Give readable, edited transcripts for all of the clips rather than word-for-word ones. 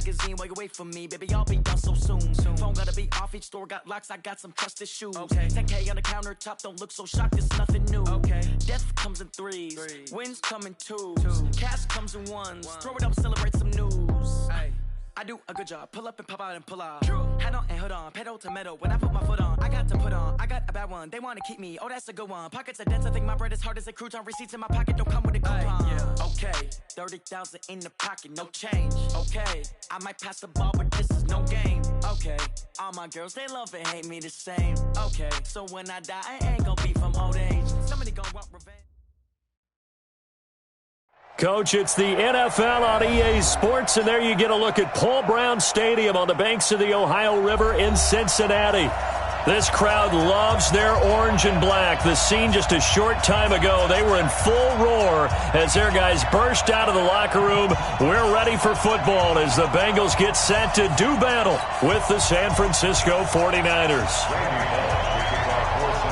magazine while you wait for me. Baby, I'll be done so soon. Phone gotta be off, each store got locks, I got some trusted shoes. 10K on the countertop, don't look so shocked, it's nothing new. Death comes in threes, wins come in twos. Cash comes in ones, throw it up, celebrate some news. I do a good job, pull up and pop out and pull out. Head on and hood on, pedal to metal, when I put my foot on, I got to put on, I got a bad one, they wanna keep me, oh that's a good one. Pockets are dense, I think my bread is hard as a crouton, receipts in my pocket don't come with a coupon. Okay, 30,000 in the pocket, no change. Okay, I might pass the ball, but this is no game. Okay, all my girls, they love and hate me the same. Okay, so when I die, I ain't gonna be from old age. Somebody gonna want revenge. Coach, it's the NFL on EA Sports, and there you get a look at Paul Brown Stadium on the banks of the Ohio River in Cincinnati. This crowd loves their orange and black. The scene just a short time ago, they were in full roar as their guys burst out of the locker room. We're ready for football as the Bengals get set to do battle with the San Francisco 49ers.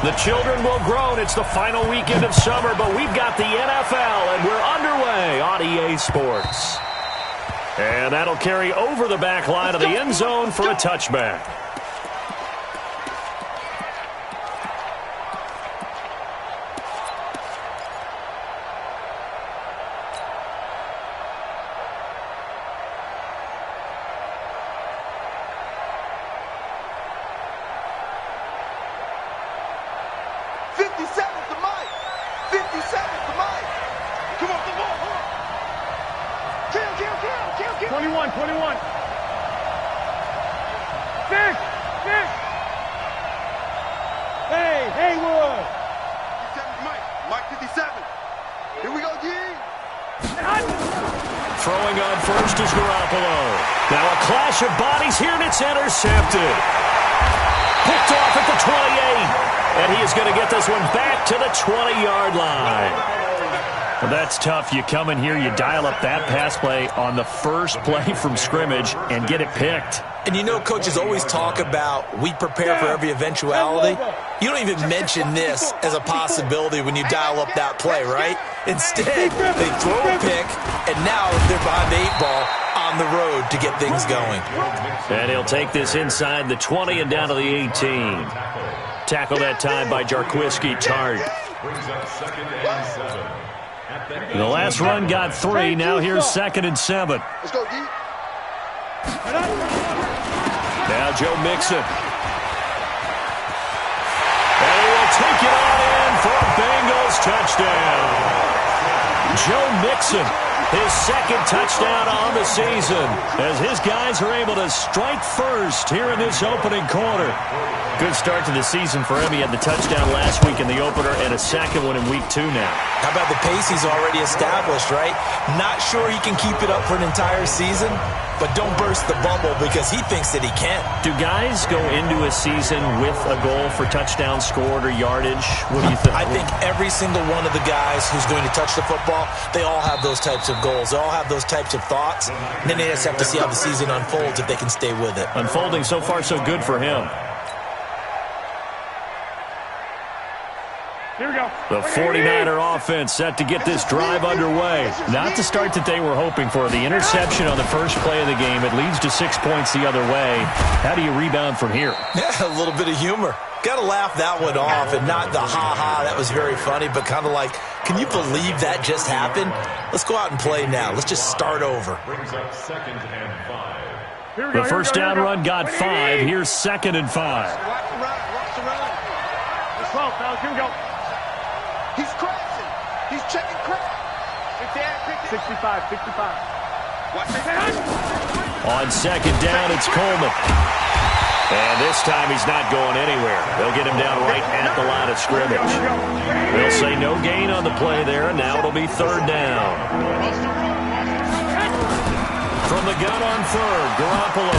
The children will groan. It's the final weekend of summer, but we've got the NFL, and we're underway on EA Sports. And that'll carry over the back line of the end zone for a touchback. Throwing on first is Garoppolo. Now a clash of bodies here, and it's intercepted. Picked off at the 28. And he is going to get this one back to the 20-yard line. Well, that's tough. You come in here, you dial up that pass play on the first play from scrimmage and get it picked. And you know, coaches always talk about we prepare for every eventuality. You don't even mention this as a possibility when you dial up that play, right? Instead, they throw a pick, and now they're behind the 8 ball on the road to get things going. And he'll take this inside the 20 and down to the 18. Tackle that time by Jarquiski Tart. The last run got 3. Now here's 2nd and 7. Let's go, D. Now Joe Mixon. And he will take it on in for a Bengals touchdown. Joe Mixon, his 2nd touchdown on the season, as his guys are able to strike first here in this opening quarter. Good start to the season for him. He had the touchdown last week in the opener and a 2nd one in week 2 now. How about the pace he's already established, right? Not sure he can keep it up for an entire season, but don't burst the bubble because he thinks that he can. Do guys go into a season with a goal for touchdown scored or yardage? What do you think? I think every single one of the guys who's going to touch the football, they all have those types of goals. They all have those types of thoughts. And then they just have to see how the season unfolds if they can stay with it. Unfolding so far so good for him. Here we go. The 49er offense set to get this drive underway. Not the start that they were hoping for. The interception on the first play of the game. It leads to 6 points the other way. How do you rebound from here? Yeah, a little bit of humor. Got to laugh that one off and not the ha-ha, that was very funny, but kind of like, can you believe that just happened? Let's go out and play now. Let's just start over. The first down run got 5. Here's 2nd and 5. Watch the run. Let's roll, fellas. Here we go. He's crashing. He's checking crash. 65. Watch it. On 2nd down, it's Coleman. And this time he's not going anywhere. They'll get him down right at the line of scrimmage. They'll say no gain on the play there, and now it'll be 3rd down. From the gun on 3rd, Garoppolo.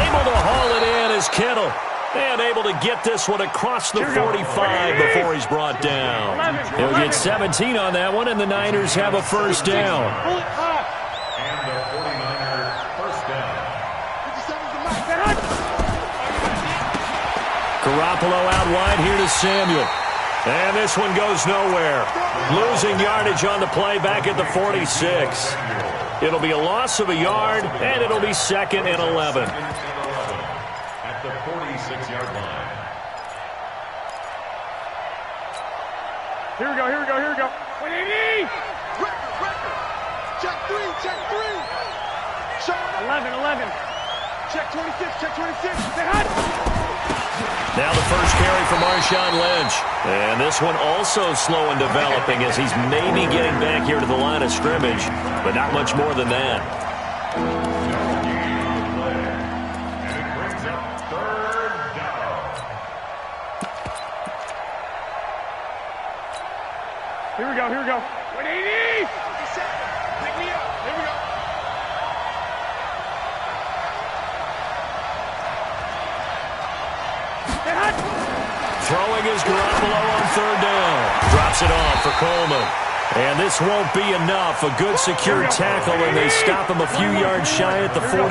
Able to haul it in is Kittle. And able to get this one across the 45 before he's brought down. He'll get 17 on that one, and the Niners have a first down. And the 49er first down. Garoppolo out wide here to Samuel. And this one goes nowhere. Losing yardage on the play back at the 46. It'll be a loss of a yard, and it'll be 2nd and 11. At the 46-yard line. Here we go, here we go, here we go. 180! Record. Check three. Shot. 11. Check 26, check 26. Say hot. Now the first carry for Marshawn Lynch. And this one also slow in developing as he's maybe getting back here to the line of scrimmage, but not much more than that. And it brings up 3rd down. Here we go, here we go. 180! Pick me up. Here we go. Say hot. Throwing is Garoppolo on 3rd down. Drops it off for Coleman. And this won't be enough. A good secure tackle, and they stop him a few yards shy at the 46. And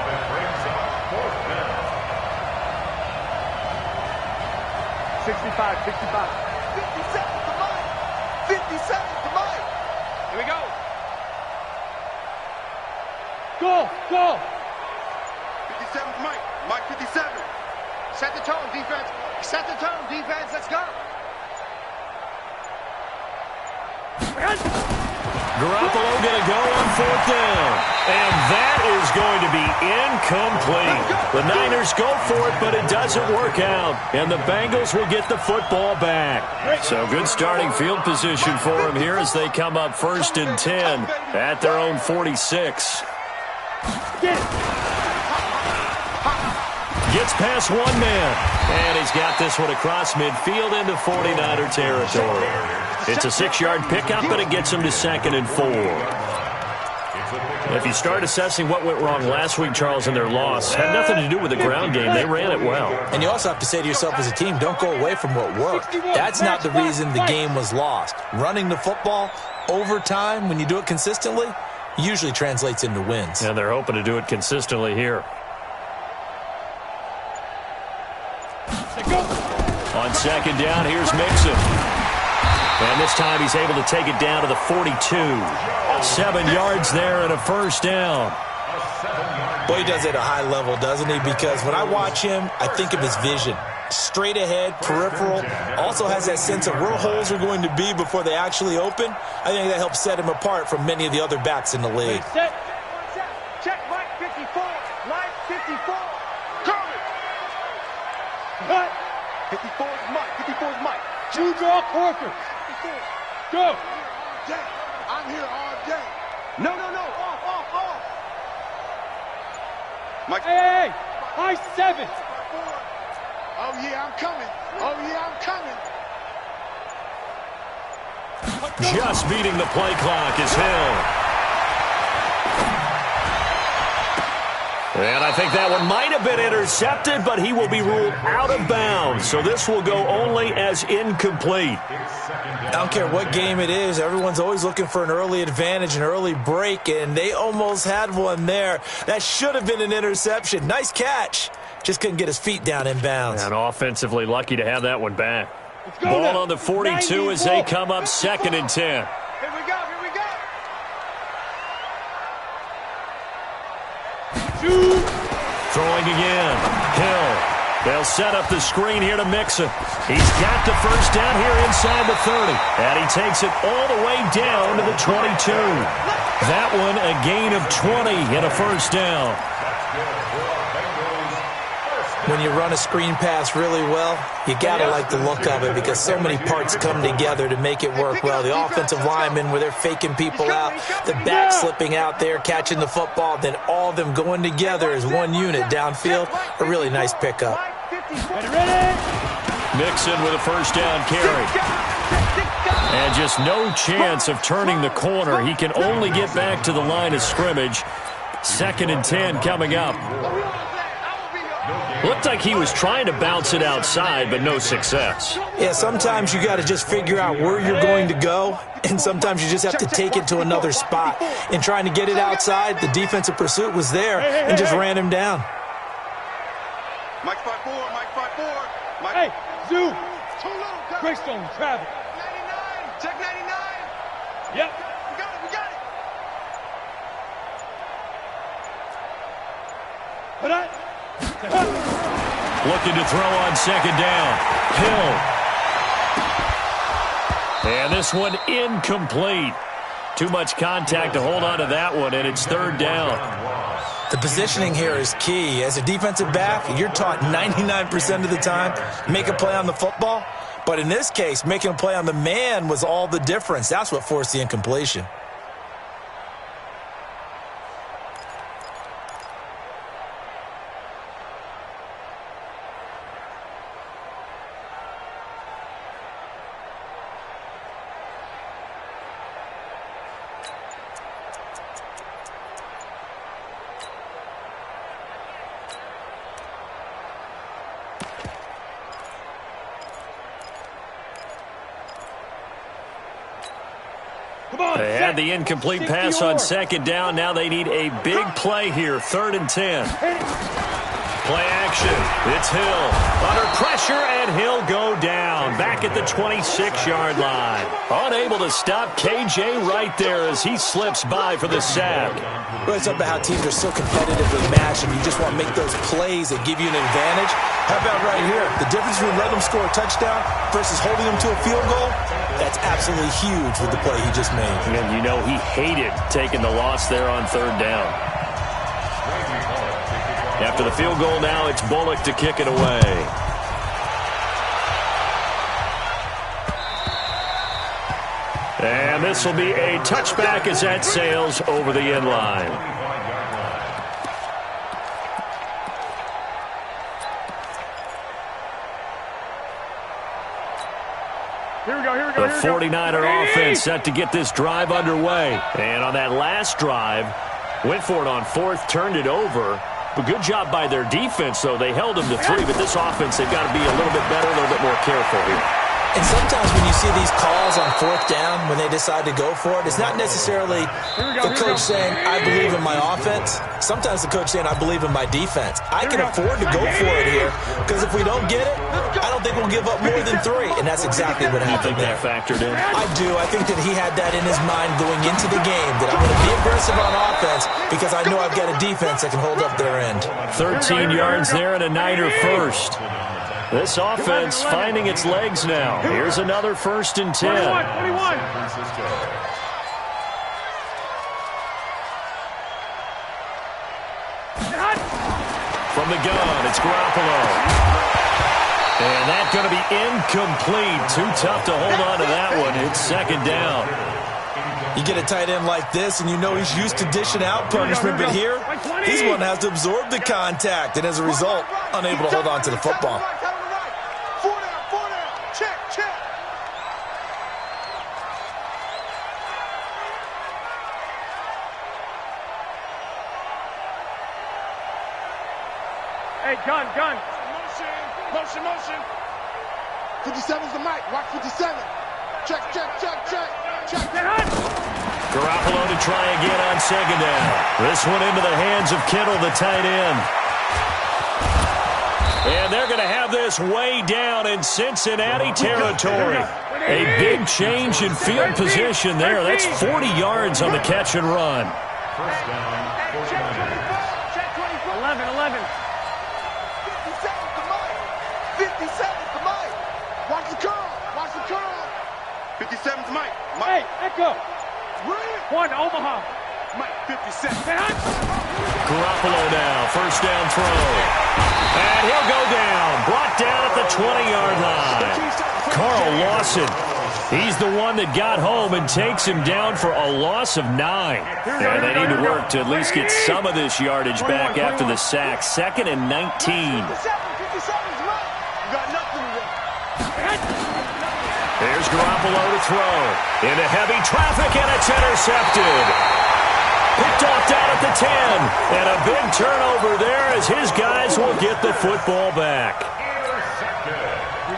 it brings up 4th down. 65. 57 to Mike. 57 to Mike. Here we go. Go. 57 to Mike. Mike 57. Set the tone, defense. Set the tone, defense. Let's go. Garoppolo going to go on 4th down. And that is going to be incomplete. The Niners go for it, but it doesn't work out. And the Bengals will get the football back. So good starting field position for them here as they come up 1st and 10 at their own 46. Get it. Gets past one man. And he's got this one across midfield into 49er territory. It's a 6-yard pickup, but it gets him to 2nd and 4. If you start assessing what went wrong last week, Charles, in their loss, had nothing to do with the ground game. They ran it well. And you also have to say to yourself as a team, don't go away from what worked. That's not the reason the game was lost. Running the football over time, when you do it consistently, usually translates into wins. And they're hoping to do it consistently here. On 2nd down, here's Mixon. And this time he's able to take it down to the 42. 7 yards there and a 1st down. Boy, he does it at a high level, doesn't he? Because when I watch him, I think of his vision. Straight ahead, peripheral. Also has that sense of where holes are going to be before they actually open. I think that helps set him apart from many of the other backs in the league. Set. Check Mike 54. Mike 54. Coming. Cut. 54 is Mike. 54 is Mike. Two draw Corker. 54. Go. Day. I'm here all day. No. Off. Mike. Hey. High 7. Oh, yeah, I'm coming. Just beating the play clock is Hill. And I think that one might have been intercepted, but he will be ruled out of bounds. So this will go only as incomplete. I don't care what game it is. Everyone's always looking for an early advantage, an early break, and they almost had one there. That should have been an interception. Nice catch. Just couldn't get his feet down in bounds. And offensively lucky to have that one back. Ball now. On the 42 as they come up 2nd and 10. Here we go. Throwing again. Hill. They'll set up the screen here to Mixon. He's got the 1st down here inside the 30. And he takes it all the way down to the 22. That one a gain of 20 and a 1st down. When you run a screen pass really well, you got to like the look of it because so many parts come together to make it work well. The offensive linemen where they're faking people out, the back slipping out there, catching the football, then all of them going together as one unit downfield. A really nice pickup. Mixon with a 1st down carry. And just no chance of turning the corner. He can only get back to the line of scrimmage. 2nd and 10 coming up. Looked like he was trying to bounce it outside, but no success. Yeah, sometimes you got to just figure out where you're going to go, and sometimes you just have to take it to another spot. In trying to get it outside, the defensive pursuit was there and just ran him down. Mike 5-4. Hey, Zoo. Greystone, travel. 99. Check 99. Yep. We got it. Put on. Looking to throw on second down. Hill. And this one incomplete. Too much contact to hold on to that one, and it's third down. The positioning here is key. As a defensive back, you're taught 99% of the time, make a play on the football. But in this case, making a play on the man was all the difference. That's what forced the incompletion. They had the incomplete pass on second down. Now they need a big play here. 3rd and 10. Play action. It's Hill. Under pressure, and he'll go down. Back at the 26-yard line. Unable to stop KJ right there as he slips by for the sack. Well, it's up to how teams are so competitively matched, and you just want to make those plays that give you an advantage. How about right here? The difference between letting them score a touchdown versus holding them to a field goal, that's absolutely huge with the play he just made. And you know he hated taking the loss there on 3rd down. After the field goal now, it's Bullock to kick it away. And this will be a touchback as that sails over the end line. Here we go. The 49er offense set to get this drive underway. And on that last drive, went for it on 4th, turned it over. But good job by their defense, though. They held them to 3, but this offense, they've got to be a little bit better, a little bit more careful here. And sometimes when you see these calls on 4th down, when they decide to go for it, it's not necessarily the coach saying, I believe in my offense. Sometimes the coach saying, I believe in my defense. I can afford to go for it here, because if we don't get it, I don't think we'll give up more than 3. And that's exactly what happened there. You think that factored in? I do. I think that he had that in his mind going into the game, that I'm going to be aggressive on offense because I know I've got a defense that can hold up their end. 13 yards there and a Niner first. This offense finding its legs now. Here's another 1st and 10. 21. From the gun, it's Garoppolo. And that's going to be incomplete. Too tough to hold on to that one. It's 2nd down. You get a tight end like this, and you know he's used to dishing out punishment, but here, he's one that has to absorb the contact, and as a result, unable to hold on to the football. 4 down. Check. Hey, gun. Motion. 57's the mic. Watch 57. Check. Garoppolo to try again on 2nd down. This one into the hands of Kittle, the tight end. And they're going to have this way down in Cincinnati territory. A big change in field position there. That's 40 yards on the catch and run. 11. 57's the mic. Watch the curl. 57's the mic. Hey, Echo. 1, Omaha. Mike, 57. Garoppolo now, 1st down throw. And he'll go down. Brought down at the 20-yard line. Carl Lawson, he's the one that got home and takes him down for a loss of 9. And they need to work to at least get some of this yardage back after the sack. 2nd and 19. There's Garoppolo to throw. Into heavy traffic, and it's intercepted. Picked off down at the 10. And a big turnover there as his guys will get the football back.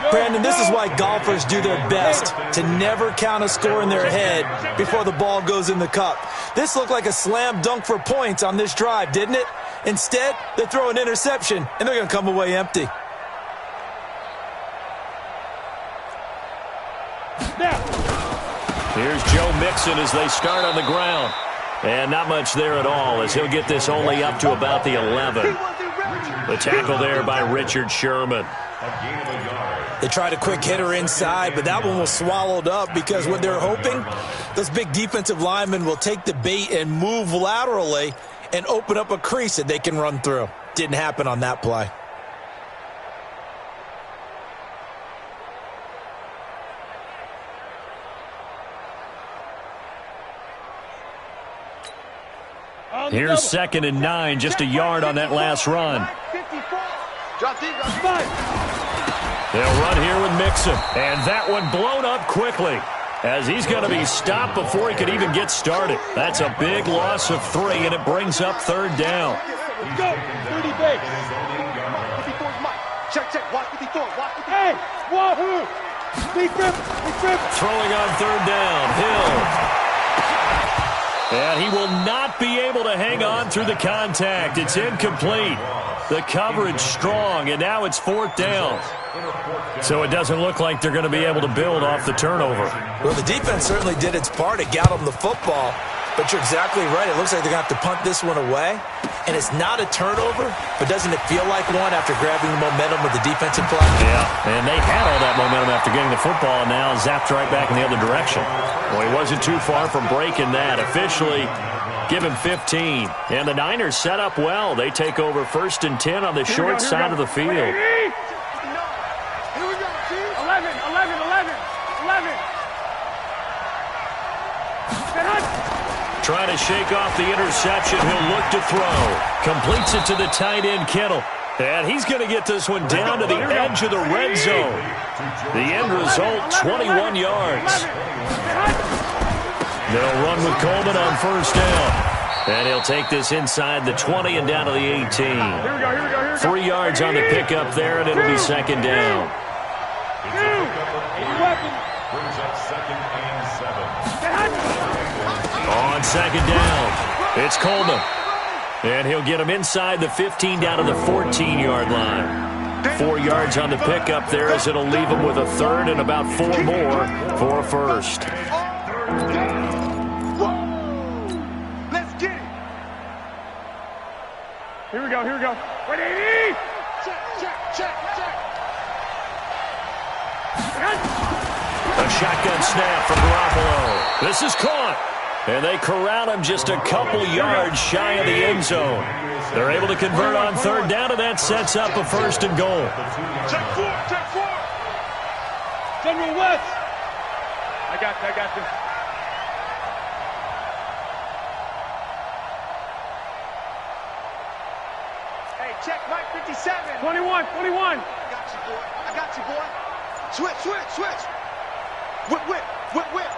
Brandon, this is why golfers do their best to never count a score in their head before the ball goes in the cup. This looked like a slam dunk for points on this drive, didn't it? Instead, they throw an interception, and they're going to come away empty. Here's Joe Mixon as they start on the ground. And not much there at all, as he'll get this only up to about the 11. The tackle there by Richard Sherman. They tried a quick hitter inside, but that one was swallowed up because what they're hoping, those big defensive linemen will take the bait and move laterally and open up a crease that they can run through. Didn't happen on that play. Here's 2nd and 9, just a yard on that last run. They'll run here with Mixon, and that one blown up quickly as he's going to be stopped before he could even get started. That's a big loss of 3, and it brings up 3rd down. Let's go. 30 base. Check, check. Watch 54. Watch 54. Hey, wahoo. Big grip. Throwing on 3rd down, Hill. And he will not be able to hang on through the contact. It's incomplete. The coverage strong, and now it's 4th down. So it doesn't look like they're going to be able to build off the turnover. Well, the defense certainly did its part. It got them the football. But you're exactly right. It looks like they're going to have to punt this one away. And it's not a turnover, but doesn't it feel like one after grabbing the momentum with the defensive play? Yeah, and they had all that momentum after getting the football, and now zapped right back in the other direction. Well, he wasn't too far from breaking that. Officially, give him 15. And the Niners set up well. They take over 1st and 10 on the short side of the field. Here we go, 11. Trying to shake off the interception. He'll look to throw. Completes it to the tight end, Kittle. And he's going to get this one down to the edge of the red zone. The end result, 21 yards. They'll run with Coleman on 1st down. And he'll take this inside the 20 and down to the 18. 3 yards on the pickup there, and it'll be 2nd down. Brings up 2nd and 7. On 2nd down, it's Coleman. And he'll get him inside the 15 down to the 14-yard line. 4 yards on the pickup there as it'll leave him with a 3rd and about 4 more for a 1st. Let's get it. Here we go. 180. Check. A shotgun snap from Garoppolo. This is caught. And they corral him just a couple yards shy of the end zone. They're able to convert on 3rd down, and that sets up a 1st and goal. Check 4. General West. I got this. Hey, check Mike 57. 21. I got you, boy. Switch. Whip.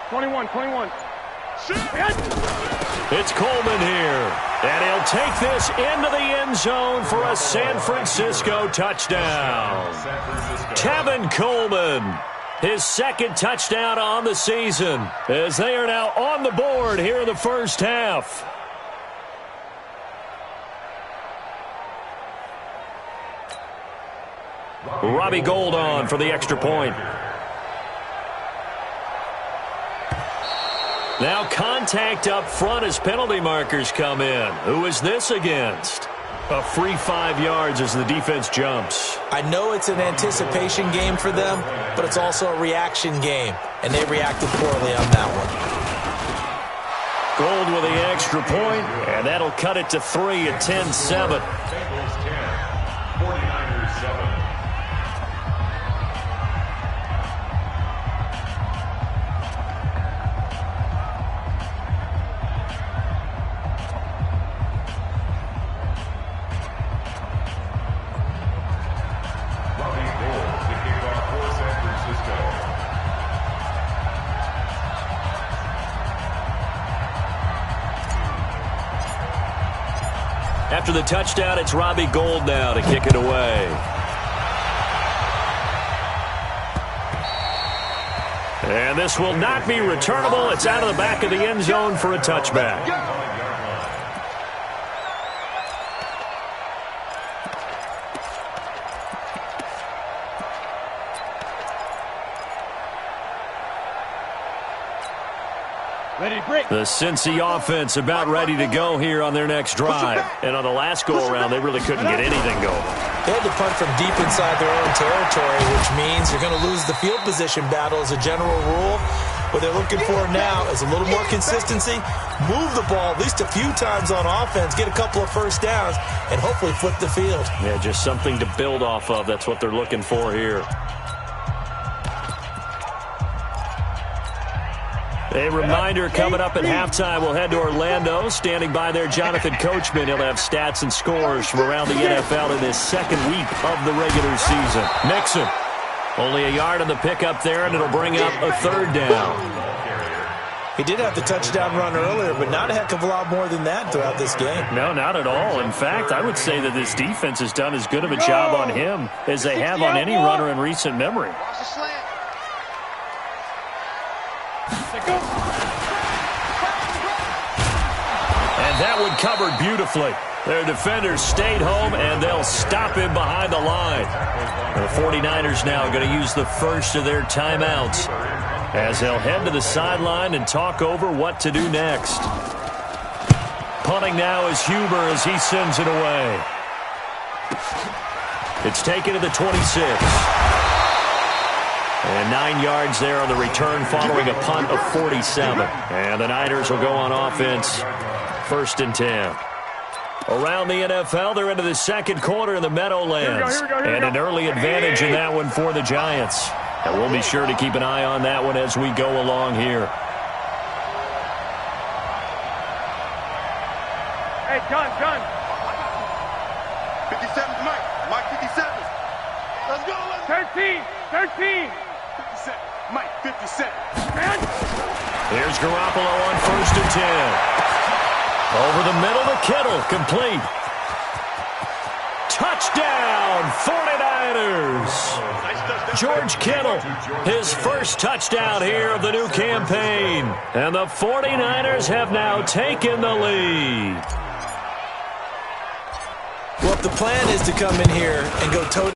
21. It's Coleman here, and he'll take this into the end zone for a San Francisco touchdown. Tevin Coleman, his 2nd touchdown on the season, as they are now on the board here in the 1st half. Robbie Gould on for the extra point. Now contact up front as penalty markers come in. Who is this against? A free 5 yards as the defense jumps. I know it's an anticipation game for them, but it's also a reaction game, and they reacted poorly on that one. Gould with the extra point, and that'll cut it to 3 at 10-7. Bengals 10, 49ers 7. After the touchdown, it's Robbie Gould now to kick it away. And this will not be returnable. It's out of the back of the end zone for a touchback. The Cincy offense about ready to go here on their next drive. And on the last go-around, they really couldn't get anything going. They had to punt from deep inside their own territory, which means you're going to lose the field position battle as a general rule. What they're looking for now is a little more consistency, move the ball at least a few times on offense, get a couple of first downs, and hopefully flip the field. Yeah, just something to build off of. That's what they're looking for here. A reminder coming up at halftime. We'll head to Orlando. Standing by there, Jonathan Coachman. He'll have stats and scores from around the NFL in this second week of the regular season. Mixon. Only a yard on the pickup there, and it'll bring up a third down. He did have the touchdown run earlier, but not a heck of a lot more than that throughout this game. No, not at all. In fact, I would say that this defense has done as good of a job on him as they have on any runner in recent memory. And that one covered beautifully. Their defenders stayed home, and they'll stop him behind the line. The 49ers now going to use the first of their timeouts as they'll head to the sideline and talk over what to do next. Punting now is Huber as he sends it away. It's taken to the 26. And 9 yards there on the return following a punt of 47. And the Niners will go on offense, 1st and 10. Around the NFL, they're into the second quarter in the Meadowlands. And an early advantage in that one for the Giants. And we'll be sure to keep an eye on that one as we go along here. Hey, John. 57's Mike. Mike 57. Let's go. 13. 57. Mike 57. Here's Garoppolo on 1st and 10. Over the middle to Kittle, complete. Touchdown, 49ers. George Kittle, his first touchdown here of the new campaign. And the 49ers have now taken the lead. Well, if the plan is to come in here and go toe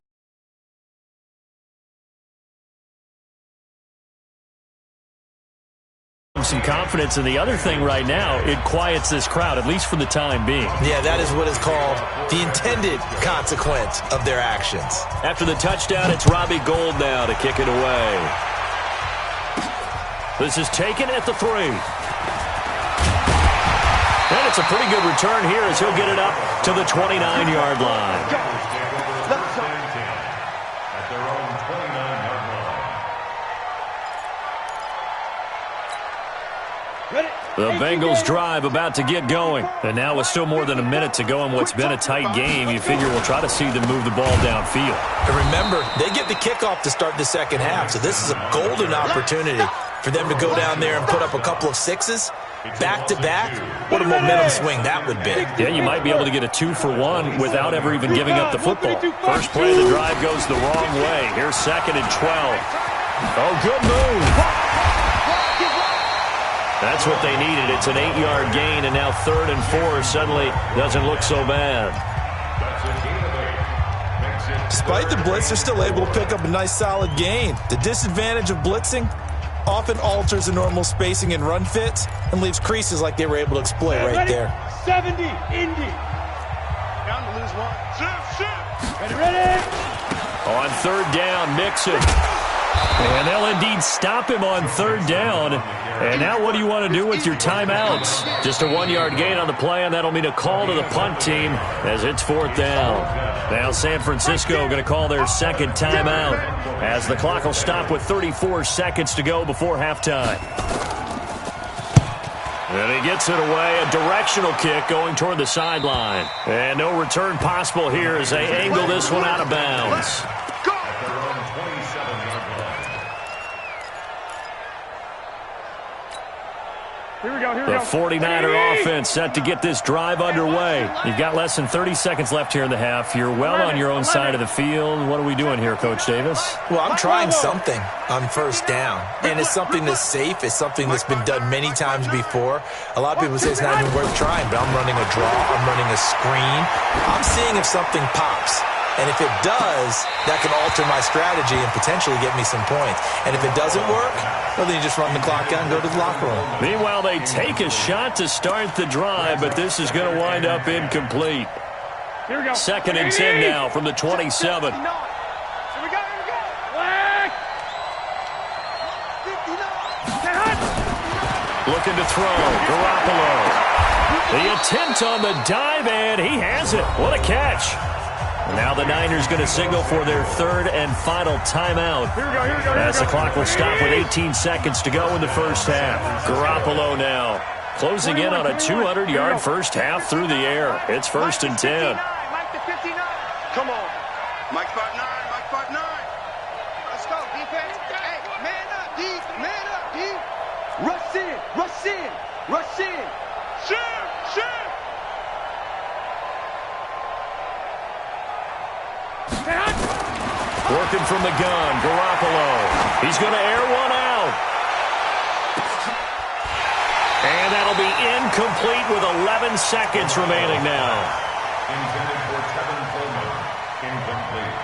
some confidence, and the other thing right now, it quiets this crowd, at least for the time being. Yeah, that is what is called the intended consequence of their actions. After the touchdown, it's Robbie Gould now to kick it away. This is taken at the 3. And it's a pretty good return here as he'll get it up to the 29-yard line. At their own 29-yard line. The Bengals drive about to get going. And now with still more than a minute to go in what's been a tight game, you figure we'll try to see them move the ball downfield. And remember, they get the kickoff to start the second half, so this is a golden opportunity for them to go down there and put up a couple of sixes back-to-back. What a momentum swing that would be. Yeah, you might be able to get a 2-for-1 without ever even giving up the football. First play of the drive goes the wrong way. Here's 2nd and 12. Oh, good move. That's what they needed. It's an 8-yard gain, and now 3rd and 4 suddenly doesn't look so bad. Despite the blitz, they're still able to pick up a nice solid gain. The disadvantage of blitzing often alters the normal spacing and run fits and leaves creases like they were able to exploit right there. 70, Indy. Down to lose one. Shift. Ready. On 3rd down, Mixon. And they'll indeed stop him on 3rd down. And now what do you want to do with your timeouts? Just a 1-yard gain on the play, and that'll mean a call to the punt team as it's 4th down. Now San Francisco going to call their 2nd timeout as the clock will stop with 34 seconds to go before halftime. And he gets it away, a directional kick going toward the sideline. And no return possible here as they angle this one out of bounds. Here we go. The 49er offense set to get this drive underway. You've got less than 30 seconds left here in the half. You're well on your own side of the field. What are we doing here, Coach Davis? Well, I'm trying something on 1st down, and it's something that's safe. It's something that's been done many times before. A lot of people say it's not even worth trying, but I'm running a draw. I'm running a screen. I'm seeing if something pops. And if it does, that can alter my strategy and potentially get me some points. And if it doesn't work, well, then you just run the clock out and go to the locker room. Meanwhile, they take a shot to start the drive, but this is going to wind up incomplete. Here we go. 2nd and 10 now from the 27. Here we go. Flag. 59. Looking to throw. Garoppolo. The attempt on the dive, and he has it. What a catch. Now the Niners going to signal for their 3rd and final timeout. Here we go. As the clock will stop with 18 seconds to go in the first half. Garoppolo now closing in on a 200-yard first half through the air. It's 1st and 10. Mike to 59. Come on. Mike 5'9", Mike 5'9". Let's go, defense. Hey, man up, D. Man up, D. Rush in, rush in, rush in. Shoot, shoot. Working from the gun, Garoppolo. He's going to air one out. And that'll be incomplete with 11 seconds remaining now. Intended for Tevin Coleman. Incomplete.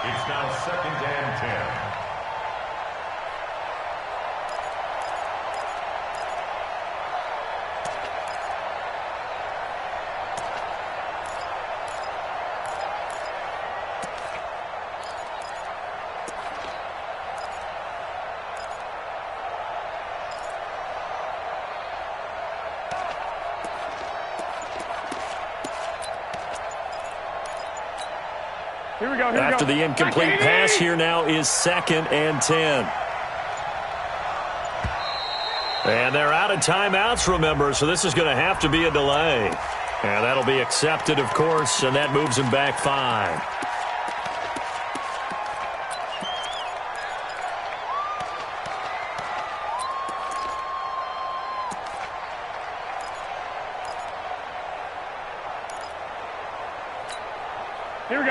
It's now 2nd and 10. Here we go. After the incomplete pass, here now is 2nd and 10. And they're out of timeouts, remember, so this is going to have to be a delay. And that'll be accepted, of course, and that moves them back 5.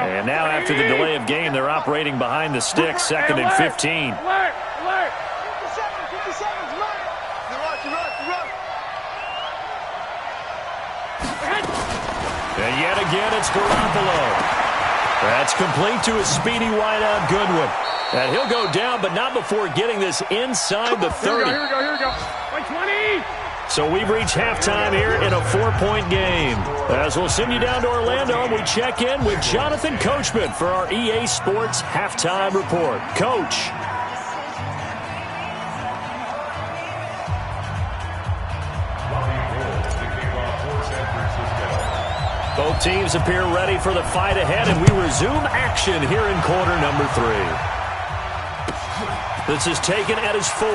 And now after the delay of game, they're operating behind the stick, 2nd and 15. Alert! 57's mine. You rush. And yet again, it's Garoppolo. That's complete to a speedy wideout Goodwin. And he'll go down, but not before getting this inside the 30. Here we go. 20. So we've reached halftime here in a 4-point game. As we'll send you down to Orlando, we check in with Jonathan Coachman for our EA Sports Halftime Report. Coach. Both teams appear ready for the fight ahead, and we resume action here in quarter number 3. This is taken at his 4.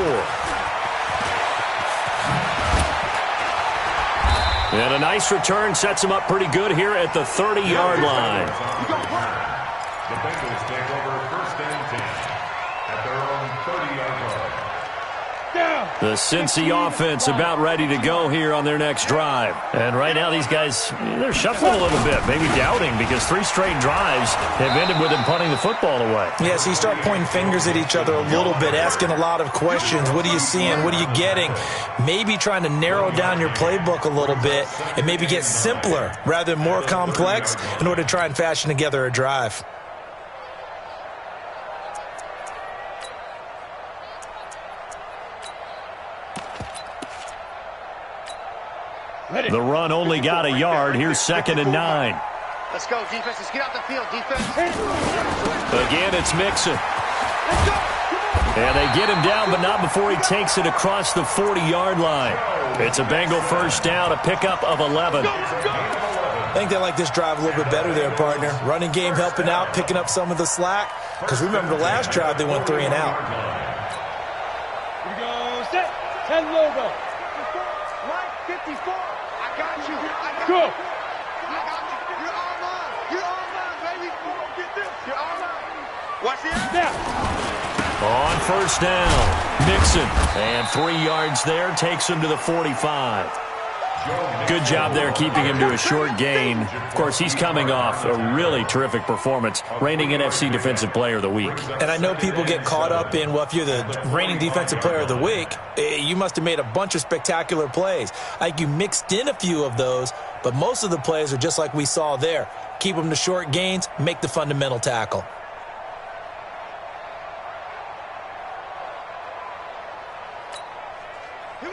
And a nice return sets him up pretty good here at the 30-yard line. The Bengals take over 1st and 10 at their own 30-yard line. The Cincy offense about ready to go here on their next drive. And right now these guys, they're shuffling a little bit, maybe doubting, because 3 straight drives have ended with them punting the football away. Yeah, so you start pointing fingers at each other a little bit, asking a lot of questions. What are you seeing? What are you getting? Maybe trying to narrow down your playbook a little bit and maybe get simpler rather than more complex in order to try and fashion together a drive. The run only got a yard. Here's 2nd and 9. Let's go, defense. Let's get out the field, defense. Again, it's Mixon. And they get him down, but not before he takes it across the 40-yard line. It's a Bengal first down, a pickup of 11. I think they like this drive a little bit better there, partner. Running game helping out, picking up some of the slack. Because remember the last drive, they went 3 and out. Here we go. Set. 10 logo. Mike, 54. I got you. Go. I got you. You're all mine. You're all mine, baby. Get this. You're all mine. Watch this. Snap. On first down, Mixon. And 3 yards there takes him to the 45. Good job there keeping him to a short gain. Of course, he's coming off a really terrific performance, reigning NFC Defensive Player of the Week. And I know people get caught up in, well, if you're the reigning Defensive Player of the Week, you must have made a bunch of spectacular plays. Like you mixed in a few of those, But most of the plays are just like we saw there. Keep them to short gains, make the fundamental tackle.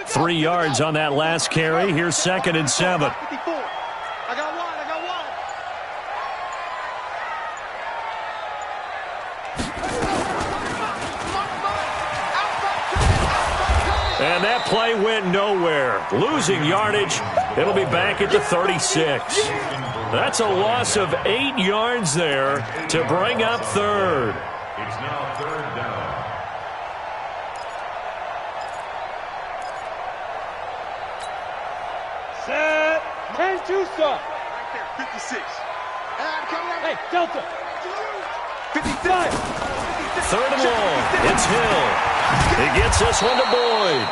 Three yards on that last carry. Here's 2nd and 7. I got one. And that play went nowhere. Losing yardage. It'll be back at the 36. That's a loss of 8 yards there to bring up 3rd. It's now 3rd down. Set. And two, sir. Right there, 56. Hey, Delta. 55. 3rd and long. It's Hill. He gets this one to Boyd.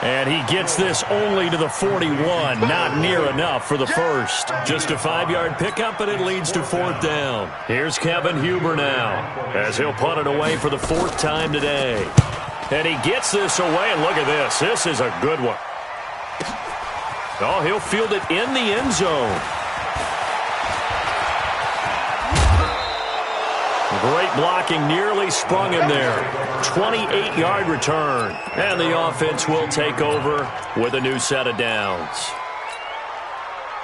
And he gets this only to the 41. Not near enough for the first. Just a 5-yard pickup, and it leads to 4th down. Here's Kevin Huber now, as he'll punt it away for the 4th time today. And he gets this away, and look at this. This is a good one. Oh, he'll field it in the end zone. Great blocking, nearly sprung him there. 28-yard return. And the offense will take over with a new set of downs.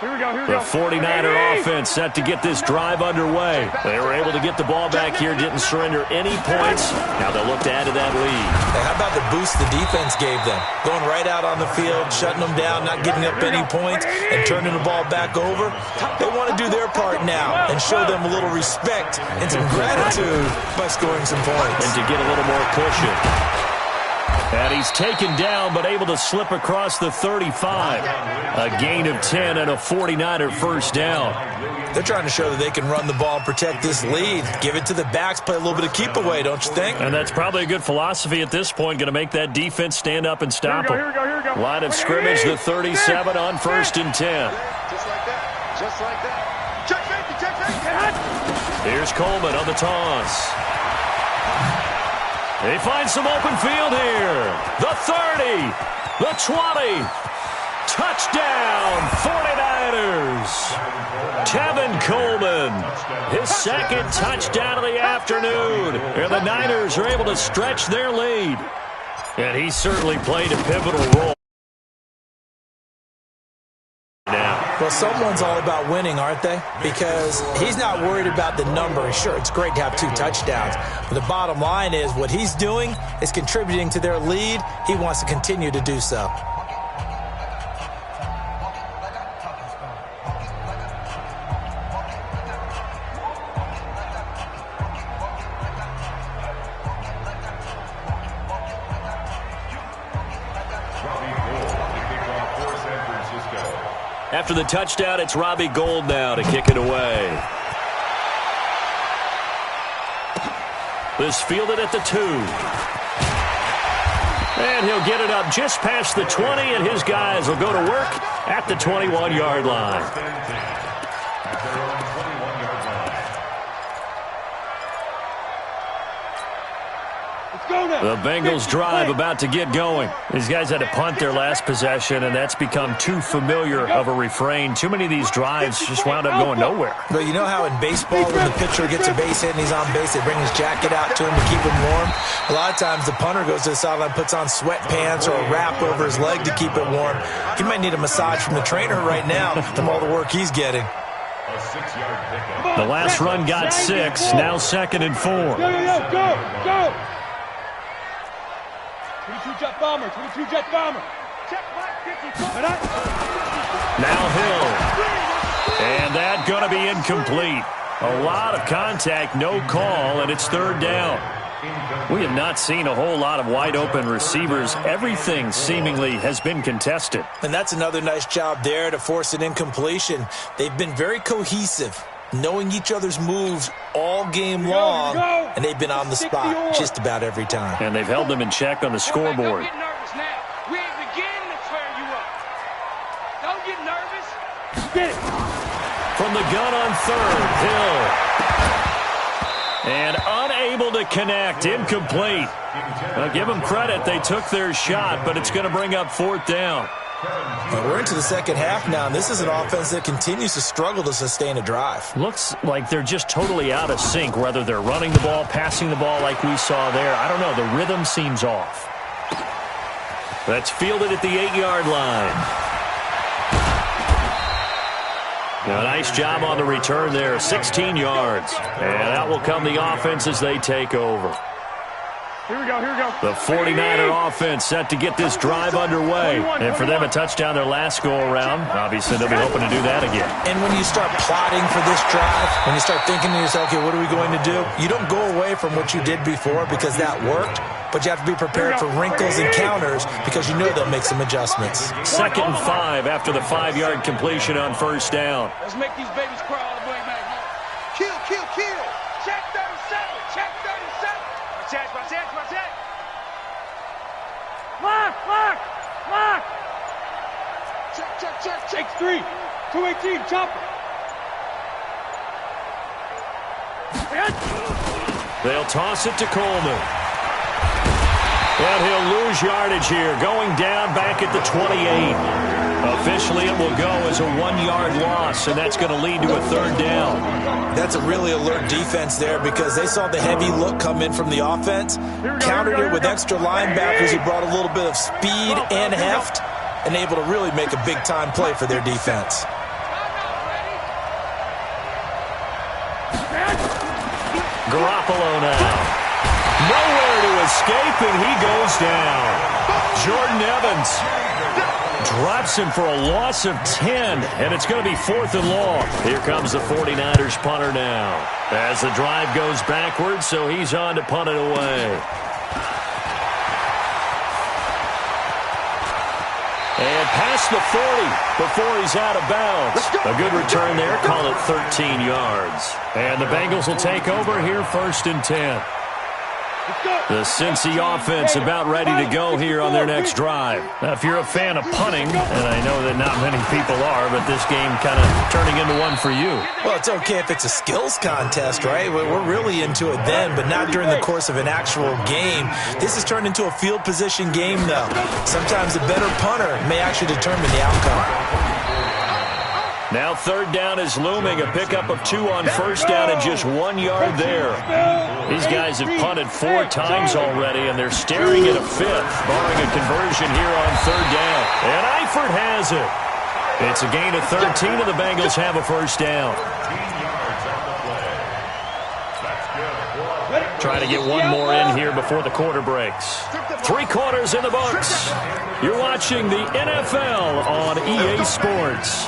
Here we go. The 49er offense set to get this drive underway. They were able to get the ball back here, didn't surrender any points. Now they'll look to add to that lead. Hey, how about the boost the defense gave them? Going right out on the field, shutting them down, not giving up any points, and turning the ball back over. They want to do their part now and show them a little respect and some gratitude by scoring some points. And to get a little more cushion. And he's taken down, but able to slip across the 35. A gain of 10 and a 49er first down. They're trying to show that they can run the ball and protect this lead. Give it to the backs, play a little bit of keep away, don't you think? And that's probably a good philosophy at this point. Going to make that defense stand up and stop them. Here we go. Line of scrimmage, the 37 on 1st and 10. Just like that. Just like that. Check. Here's Coleman on the toss. They find some open field here. The 30, the 20. Touchdown, 49ers. Tevin Coleman, his 2nd touchdown of the afternoon. And the Niners are able to stretch their lead. And he certainly played a pivotal role. Well, someone's all about winning, aren't they? Because he's not worried about the number. Sure, it's great to have 2 touchdowns. But the bottom line is what he's doing is contributing to their lead. He wants to continue to do so. After the touchdown, it's Robbie Gould now to kick it away. This fielded at the 2. And he'll get it up just past the 20, and his guys will go to work at the 21-yard line. The Bengals drive about to get going. These guys had to punt their last possession, and that's become too familiar of a refrain. Too many of these drives just wound up going nowhere. Well, you know how in baseball when the pitcher gets a base hit and he's on base, they bring his jacket out to him to keep him warm? A lot of times the punter goes to the sideline, puts on sweatpants or a wrap over his leg to keep it warm. He might need a massage from the trainer right now from all the work he's getting. A 6-yard pickup. The last run got 6, now 2nd and 4. Go. 22 jet bomber. Now Hill. And that going to be incomplete. A lot of contact, no call, and it's 3rd down. We have not seen a whole lot of wide-open receivers. Everything seemingly has been contested. And that's another nice job there to force an incompletion. They've been very cohesive, knowing each other's moves all game long, and they've been on the spot just about every time. And they've held them in check on the scoreboard. Don't get nervous now. We ain't beginning to tear you up. Don't get nervous. Get it. From the gun on 3rd, Hill. And unable to connect, incomplete. Now, give them credit, they took their shot, but it's going to bring up 4th down. And we're into the second half now, and this is an offense that continues to struggle to sustain a drive. Looks like they're just totally out of sync, whether they're running the ball, passing the ball like we saw there. I don't know. The rhythm seems off. That's fielded at the 8-yard line. Now, nice job on the return there, 16 yards. And out will come the offense as they take over. Here we go, here we go. The 49er offense set to get this drive underway. And for them, a touchdown their last go-around. Obviously, they'll be hoping to do that again. And when you start plotting for this drive, when you start thinking to yourself, okay, what are we going to do? You don't go away from what you did before because that worked, but you have to be prepared for wrinkles and counters because you know they'll make some adjustments. 2nd and 5 after the 5-yard completion on first down. Let's make these babies crawl all the way back home. Kill, kill, kill. Check 37. Check 37. My check. Lock. Check 3. 218. Chopper. They'll toss it to Coleman. And he'll lose yardage here, going down back at the 28. Officially, it will go as a 1-yard loss, and that's going to lead to a 3rd down. That's a really alert defense there because they saw the heavy look come in from the offense, countered it with extra linebackers who brought a little bit of speed and heft, and able to really make a big-time play for their defense. Garoppolo now. Nowhere to escape, and he goes down. Jordan Evans drops him for a loss of 10, and it's going to be 4th and long. Here comes the 49ers punter now. As the drive goes backwards, so he's on to punt it away. And past the 40 before he's out of bounds. A good return there, call it 13 yards. And the Bengals will take over here 1st and 10. The Cincy offense about ready to go here on their next drive. Now, if you're a fan of punting, and I know that not many people are, but this game kind of turning into one for you. Well, it's okay if it's a skills contest, right? We're really into it then, but not during the course of an actual game. This has turned into a field position game, though. Sometimes a better punter may actually determine the outcome. Now 3rd down is looming. A pickup of 2 on 1st down and just 1 yard there. These guys have punted 4 times already, and they're staring at a 5th, barring a conversion here on 3rd down. And Eifert has it. It's a gain of 13, and the Bengals have a 1st down. Trying to get one more in here before the quarter breaks. 3 quarters in the books. You're watching the NFL on EA Sports.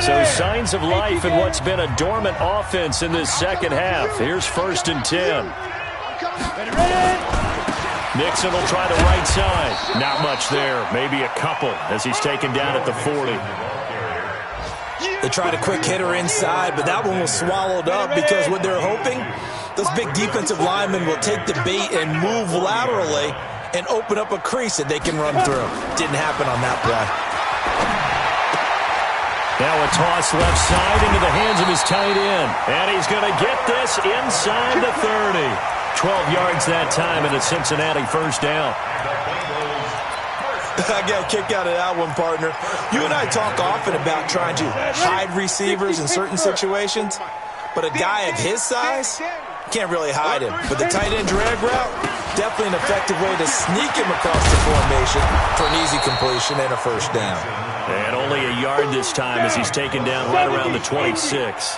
So signs of life in what's been a dormant offense in this second half. Here's 1st and 10. Mixon will try the right side. Not much there. Maybe a couple as he's taken down at the 40. They tried a quick hitter inside, but that one was swallowed up because what they're hoping, those big defensive linemen will take the bait and move laterally and open up a crease that they can run through. Didn't happen on that play. Now a toss left side into the hands of his tight end. And he's going to get this inside the 30. 12 yards that time and a Cincinnati 1st down. I got a kick out of that one, partner. You and I talk often about trying to hide receivers in certain situations, but a guy of his size can't really hide him. But the tight end drag route, definitely an effective way to sneak him across the formation for an easy completion and a 1st down. And only a yard this time as he's taken down right around the 26.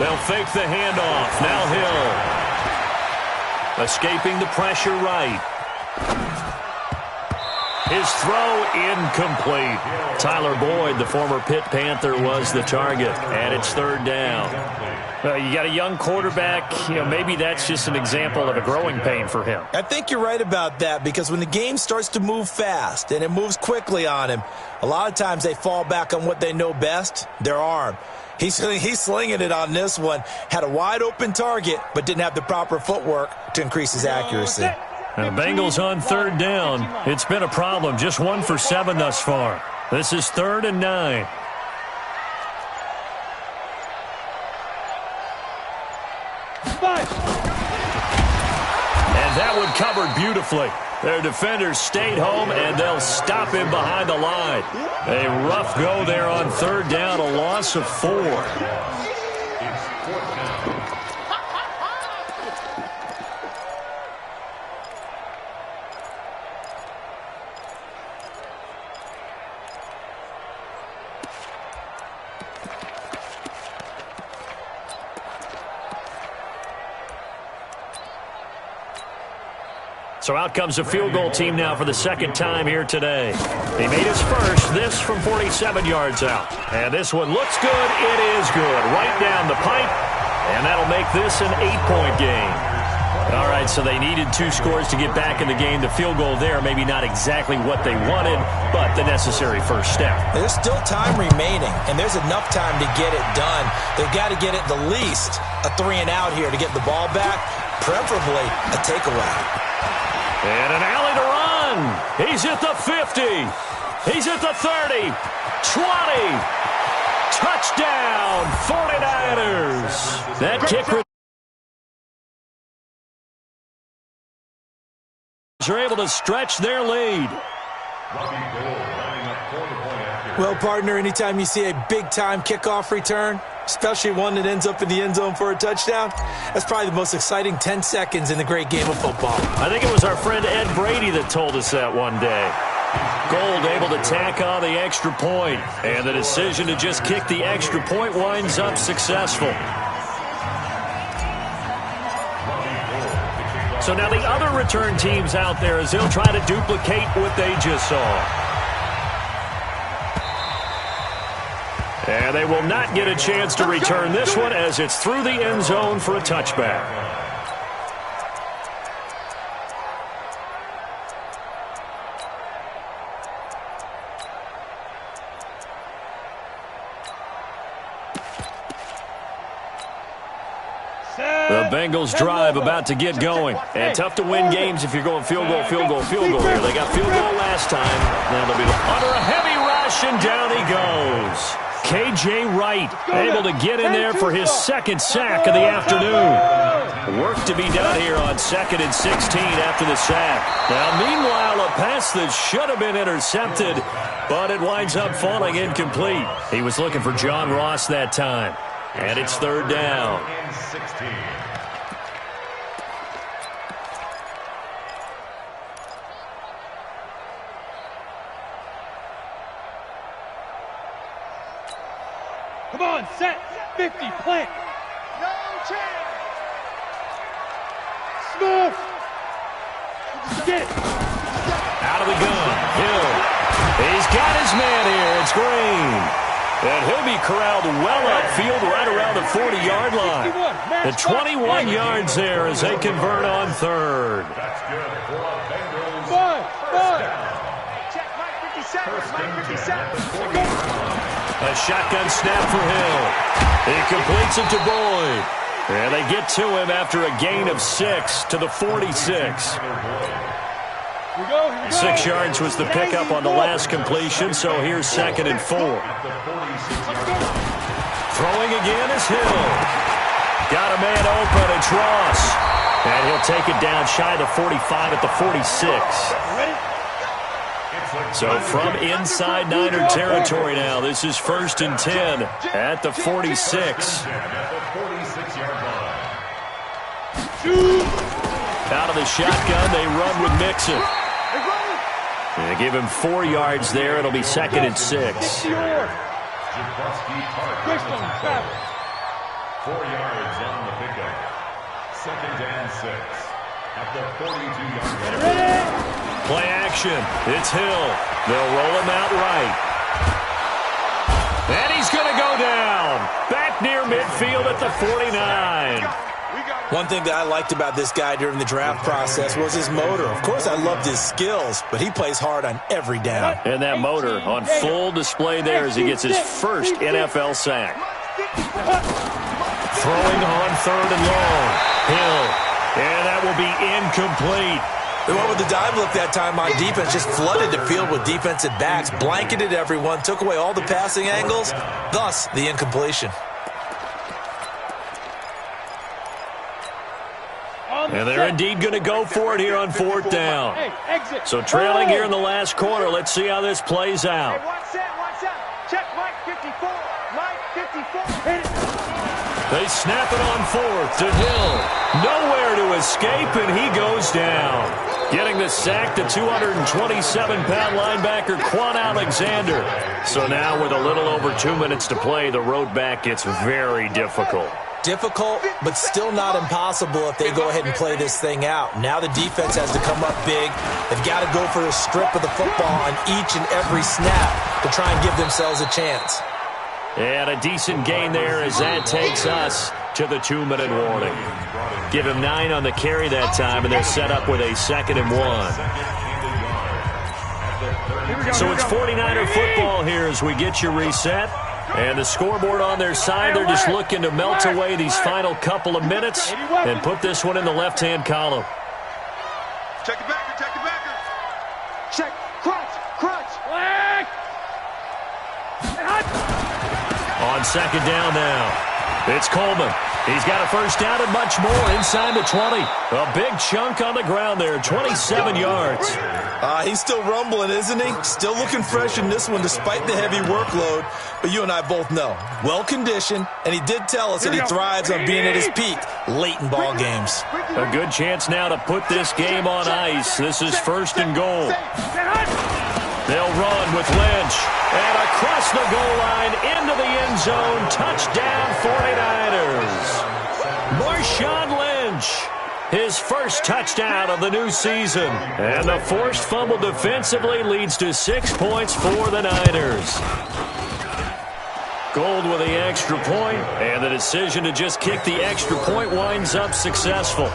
They'll fake the handoff. Now Hill. Escaping the pressure right. His throw incomplete. Tyler Boyd, the former Pitt Panther, was the target. And it's 3rd down. You got a young quarterback. Maybe that's just an example of a growing pain for him. I think you're right about that because when the game starts to move fast and it moves quickly on him, a lot of times they fall back on what they know best, their arm. He's slinging it on this one. Had a wide open target, but didn't have the proper footwork to increase his accuracy. And the Bengals on 3rd down. It's been a problem. Just 1 for 7 thus far. This is 3rd and 9. And that one covered beautifully. Their defenders stayed home, and they'll stop him behind the line. A rough go there on third down, a loss of 4. It's fourth down. So out comes a field goal team now for the second time here today. He made his first, this from 47 yards out. And this one looks good. It is good. Right down the pipe. And that'll make this an 8-point game. All right, so they needed 2 scores to get back in the game. The field goal there, maybe not exactly what they wanted, but the necessary first step. There's still time remaining, and there's enough time to get it done. They've got to get at the least a 3-and-out here to get the ball back, preferably a takeaway. And an alley to run. He's at the 50. He's at the 30. 20. Touchdown, 49ers. That kick are able to stretch their lead. Well, partner, anytime you see a big-time kickoff return, especially one that ends up in the end zone for a touchdown, that's probably the most exciting 10 seconds in the great game of football. I think it was our friend Ed Brady that told us that one day. Gold able to tack on the extra point, and the decision to just kick the extra point winds up successful. So now the other return teams out there as they'll try to duplicate what they just saw. And they will not get a chance to return this one as it's through the end zone for a touchback. The Bengals drive about to get going. And tough to win games if you're going field goal, field goal, field goal here. They got field goal last time. Now they'll be under a heavy rush, and down he goes. K.J. Wright able to get in there for his second sack of the afternoon. Work to be done here on 2nd and 16 after the sack. Now, meanwhile, a pass that should have been intercepted, but it winds up falling incomplete. He was looking for John Ross that time. And it's third down. Come on, set, 50, plant. No chance. Smooth. Get. Out of the gun, Hill. He's got his man here. It's Green. And he'll be corralled well upfield right around the 40-yard line. The 21 yards there as they convert on third. That's good for a Bengals. Check, Mike 57, Mike 57. A shotgun snap for Hill. He completes it to Boyd. And they get to him after a gain of 6 to the 46. 6 yards was the pickup on the last completion, so here's 2nd and 4. Throwing again is Hill. Got a man open, it's Ross. And he'll take it down shy of the 45 at the 46. So from inside Niner territory now, this is 1st and 10 at the 46. Out of the shotgun, they run with Mixon. They give him 4 yards there. It'll be 2nd and 6. 4 yards on the pickup. 2nd and 6 at the 42-yard line. Play action. It's Hill. They'll roll him out right. And he's going to go down. Back near midfield at the 49. One thing that I liked about this guy during the draft process was his motor. Of course, I loved his skills, but he plays hard on every down. And that motor on full display there as he gets his first NFL sack. Throwing on 3rd and long. Hill. And that will be incomplete. They went with the dive look that time on defense, just flooded the field with defensive backs, blanketed everyone, took away all the passing angles, thus the incompletion. And they're indeed going to go for it here on 4th down. So trailing here in the last quarter. Let's see how this plays out. Hey, watch that. Check Mike 54. Mike 54. They snap it on 4th to Hill. Nowhere to escape, and he goes down. Getting the sack, the 227-pound linebacker, Quan Alexander. So now with a little over 2 minutes to play, the road back gets very difficult. Difficult, but still not impossible if they go ahead and play this thing out. Now the defense has to come up big. They've got to go for a strip of the football on each and every snap to try and give themselves a chance. And a decent gain there as that takes us to the 2-minute warning. Give him 9 on the carry that time, and they're set up with a 2nd and 1. So it's 49er football here as we get you reset. And the scoreboard on their side, they're just looking to melt away these final couple of minutes and put this one in the left-hand column. Check the backer, check the backer. Check. Crunch. On 2nd down now. It's Coleman. He's got a 1st down and much more inside the 20. A big chunk on the ground there, 27 yards. He's still rumbling, isn't he? Still looking fresh in this one despite the heavy workload. But you and I both know, well-conditioned, and he did tell us that he thrives on being at his peak late in ball games. A good chance now to put this game on ice. This is 1st and goal. They'll run with Lynch. And across the goal line into the end zone. Touchdown 49ers. Marshawn Lynch. His first touchdown of the new season. And the forced fumble defensively leads to 6 points for the Niners. Gold with the extra point, and the decision to just kick the extra point winds up successful.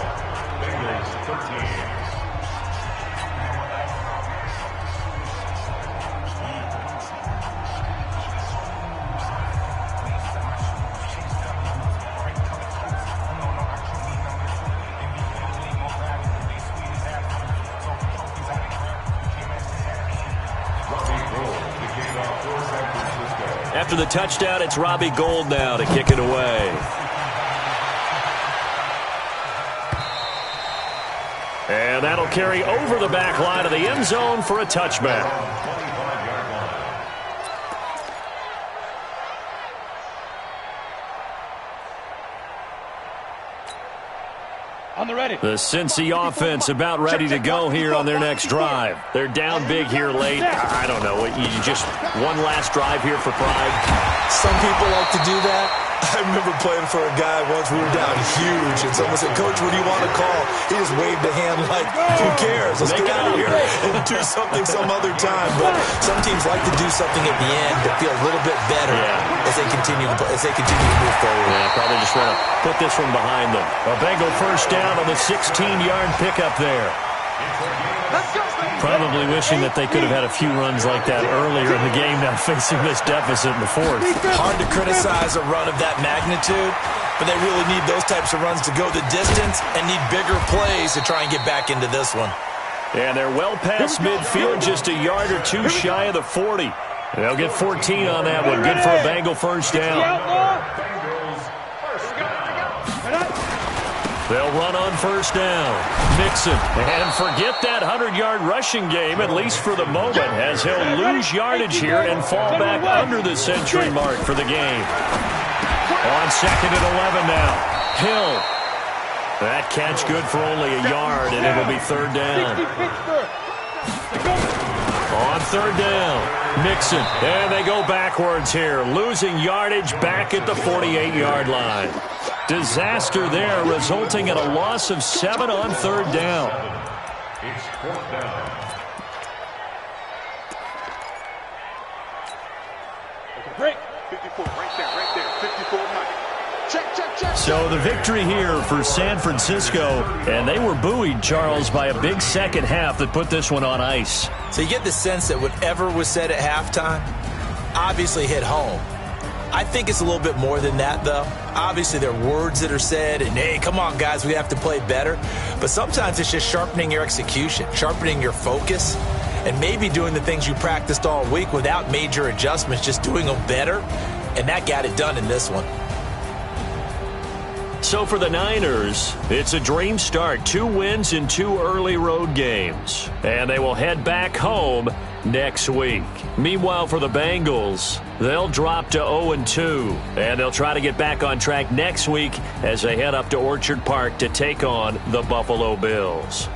After the touchdown, it's Robbie Gould now to kick it away. And that'll carry over the back line of the end zone for a touchback. On the ready. The Cincy offense about ready to go here on their next drive. They're down big here late. I don't know. You just one last drive here for pride. Some people like to do that. I remember playing for a guy once. We were down huge, and someone said, "Coach, what do you want to call?" He just waved a hand like, "Who cares? Let's get out of here and do something some other time." But some teams like to do something at the end to feel a little bit better as they continue to move forward. Yeah, probably just want to put this one behind them. A Bengal 1st down on the 16-yard pickup there. Probably wishing that they could have had a few runs like that earlier in the game, now facing this deficit in the 4th. Hard to criticize a run of that magnitude, but they really need those types of runs to go the distance and need bigger plays to try and get back into this one. And they're well past midfield, just a yard or two shy of the 40. They'll get 14 on that one. Good for a Bengal 1st down. They'll run on 1st down. Mixon. And forget that 100-yard rushing game, at least for the moment, as he'll lose yardage here and fall back under the century mark for the game. On 2nd and 11 now. Hill. That catch good for only a yard, and it'll be 3rd down. On 3rd down, Mixon. And they go backwards here, losing yardage back at the 48-yard line. Disaster there, resulting in a loss of 7 on 3rd down. It's 4th down. Break. 54, right there. 54, Mike. Check. So the victory here for San Francisco, and they were buoyed, Charles, by a big second half that put this one on ice. So you get the sense that whatever was said at halftime obviously hit home. I think it's a little bit more than that, though. Obviously, there are words that are said, and, hey, come on, guys, we have to play better. But sometimes it's just sharpening your execution, sharpening your focus, and maybe doing the things you practiced all week without major adjustments, just doing them better. And that got it done in this one. So for the Niners, it's a dream start. 2 wins in 2 early road games. And they will head back home next week. Meanwhile, for the Bengals, they'll drop to 0-2. And they'll try to get back on track next week as they head up to Orchard Park to take on the Buffalo Bills.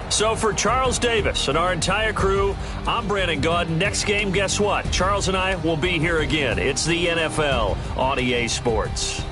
So for Charles Davis and our entire crew, I'm Brandon Gaudin. Next game, guess what? Charles and I will be here again. It's the NFL on EA Sports.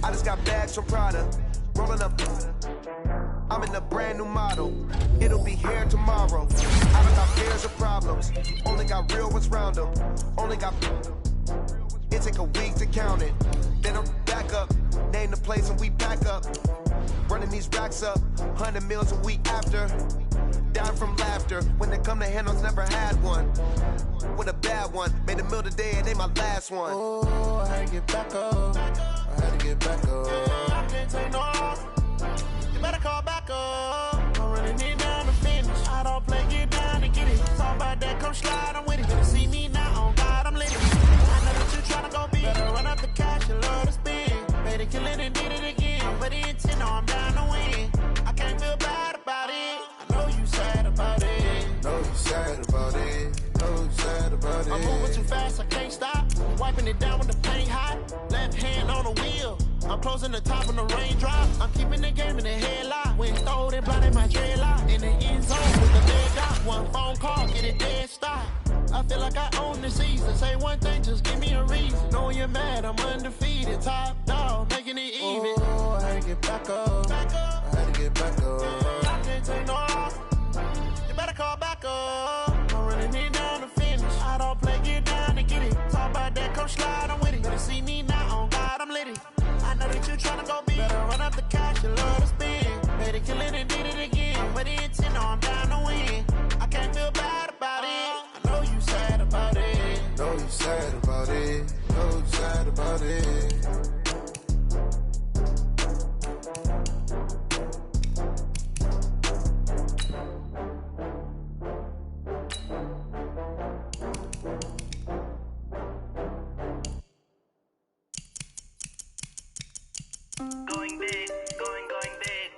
I just got bags from Prada, rolling up. I'm in a brand new model. It'll be here tomorrow. I don't got fears or problems. Only got real ones round them. Only got. It take a week to count it. Then I'm back up. Name the place and we pack up. Running these racks up. 100 meals a week after. Dying from laughter. When they come to handles, never had one. With a bad one. Made a meal today and ain't my last one. Oh, I had to get back up. I had to get back up. I can't take no loss. You better call back up. I'm running it down to finish. I don't play, get down and get it. Talk about that, come slide, I'm with it. Better see me now, on God, I'm lit. I know that you tryna go big. Better run up the cash and love to spend. Made it, kill it, and did it again. But the intent, no, I'm down to win. I can't feel bad about it. I know you sad about it. Know you sad about it. Know you sad about it. I'm moving too fast, I can't stop. Wiping it down with the paint hot. Left hand on the wheel. I'm closing the top when the raindrop. I'm keeping the game in the headlock. When throwed and blinded my dreadlock. In the end zone with the leg out. One phone call, get it dead stop. I feel like I own the season. Say one thing, just give me a reason. Knowing you're mad, I'm undefeated. Top dog, making it even. Oh, I had to get back up. I had to get back up. I can't take no loss. You better call back up. I'm running it down to finish. I don't play, get down and get it. Talk about that, come slide, I'm with it. Better see me now, on God, I'm lit. I know that you tryna go big. Better run up the cash and love to spend. Made it, kill it, and did it again. But the intent, no, I'm down to win. I can't feel bad about it. I know you sad about it. Know you sad about it. Know you sad about it. Going big, going big.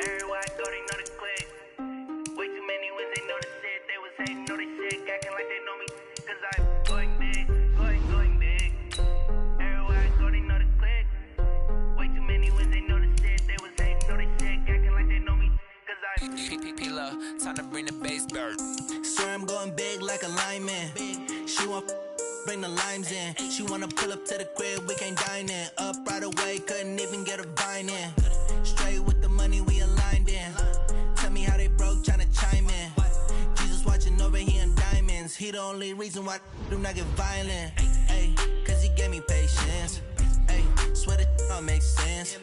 Everywhere I go, they know the click. Way too many wins, they know the shit. They was hating, know they sick, acting like they know me. Cause I'm going big, going big. Everywhere I go, they know the click. Way too many wins, they know the shit. They was hating, know they sick, acting like they know me. Cause I'm P-P-P-Love, time to bring the bass bird. swear I'm going big like a lineman. She want bring the limes in. She wanna pull up to the crib, we can't dine in. Up right away, couldn't even get a vine in. Straight with the money, we aligned in. Tell me how they broke, tryna chime in. Jesus watching over here in diamonds. He the only reason why do not get violent. Ay, cause he gave me patience. Ay, swear that all makes sense.